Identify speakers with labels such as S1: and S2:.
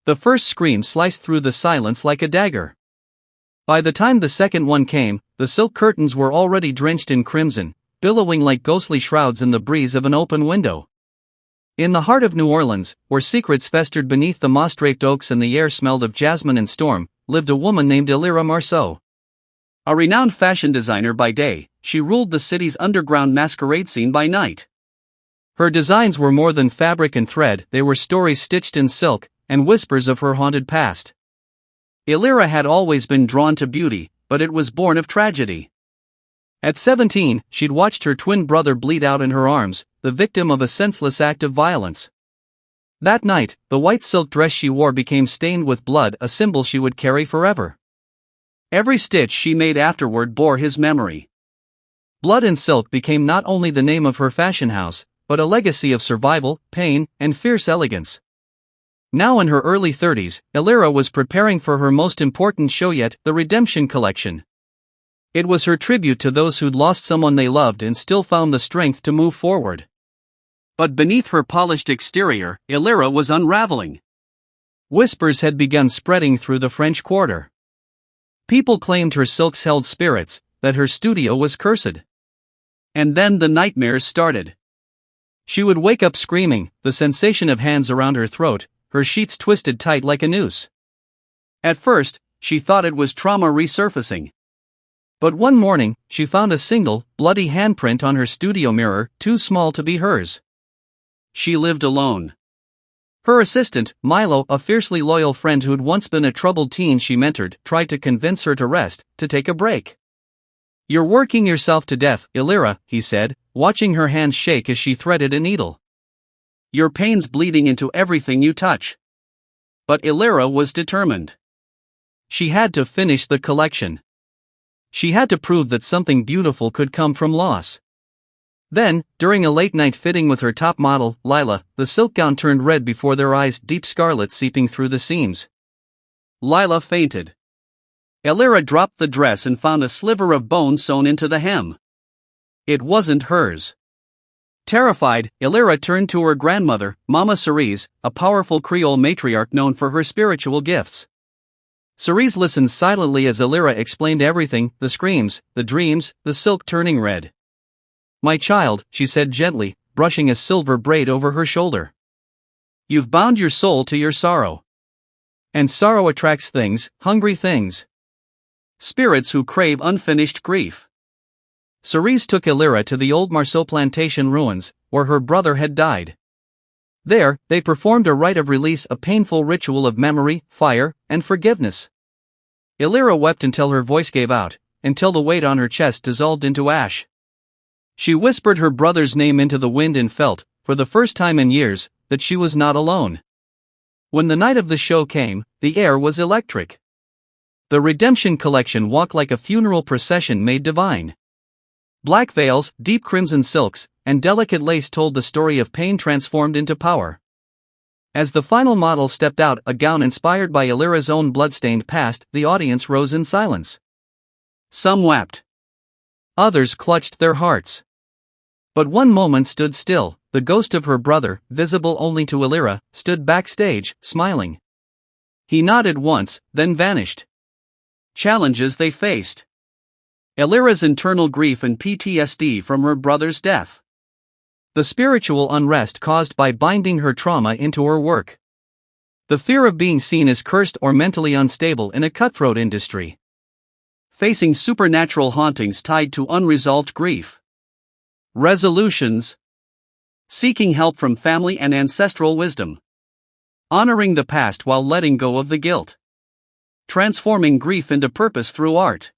S1: The first scream sliced through the silence like a dagger. By the time the second one came, the silk curtains were already drenched in crimson, billowing like ghostly shrouds in the breeze of an open window. In the heart of New Orleans, where secrets festered beneath the moss-draped oaks and the air smelled of jasmine and storm, lived a woman named Elira Marceau. A renowned fashion designer by day, she ruled the city's underground masquerade scene by night. Her designs were more than fabric and thread, they were stories stitched in silk, and whispers of her haunted past. Elira had always been drawn to beauty, but it was born of tragedy. At 17, she'd watched her twin brother bleed out in her arms, the victim of a senseless act of violence. That night, the white silk dress she wore became stained with blood, a symbol she would carry forever. Every stitch she made afterward bore his memory. Blood and silk became not only the name of her fashion house, but a legacy of survival, pain, and fierce elegance. Now in her early 30s, Elira was preparing for her most important show yet, the Redemption Collection. It was her tribute to those who'd lost someone they loved and still found the strength to move forward. But beneath her polished exterior, Elira was unraveling. Whispers had begun spreading through the French Quarter. People claimed her silks held spirits, that her studio was cursed. And then the nightmares started. She would wake up screaming, the sensation of hands around her throat, her sheets twisted tight like a noose. At first, she thought it was trauma resurfacing. But one morning, she found a single, bloody handprint on her studio mirror, too small to be hers. She lived alone. Her assistant, Milo, a fiercely loyal friend who'd once been a troubled teen she mentored, tried to convince her to rest, to take a break. "You're working yourself to death, Elira," he said, watching her hands shake as she threaded a needle. "Your pain's bleeding into everything you touch." But Elira was determined. She had to finish the collection. She had to prove that something beautiful could come from loss. Then, during a late-night fitting with her top model, Lila, the silk gown turned red before their eyes, deep scarlet seeping through the seams. Lila fainted. Elira dropped the dress and found a sliver of bone sewn into the hem. It wasn't hers. Terrified, Elira turned to her grandmother, Mama Cerise, a powerful Creole matriarch known for her spiritual gifts. Cerise listened silently as Elira explained everything, the screams, the dreams, the silk turning red. "My child," she said gently, brushing a silver braid over her shoulder. "You've bound your soul to your sorrow. And sorrow attracts things, hungry things. Spirits who crave unfinished grief." Cerise took Elira to the old Marceau plantation ruins, where her brother had died. There, they performed a rite of release, a painful ritual of memory, fire, and forgiveness. Elira wept until her voice gave out, until the weight on her chest dissolved into ash. She whispered her brother's name into the wind and felt, for the first time in years, that she was not alone. When the night of the show came, the air was electric. The Redemption Collection walked like a funeral procession made divine. Black veils, deep crimson silks, and delicate lace told the story of pain transformed into power. As the final model stepped out, a gown inspired by Elira's own bloodstained past, the audience rose in silence. Some wept. Others clutched their hearts. But one moment stood still. The ghost of her brother, visible only to Elira, stood backstage, smiling. He nodded once, then vanished. Challenges they faced. Elira's internal grief and PTSD from her brother's death. The spiritual unrest caused by binding her trauma into her work. The fear of being seen as cursed or mentally unstable in a cutthroat industry. Facing supernatural hauntings tied to unresolved grief. Resolutions. Seeking help from family and ancestral wisdom. Honoring the past while letting go of the guilt. Transforming grief into purpose through art.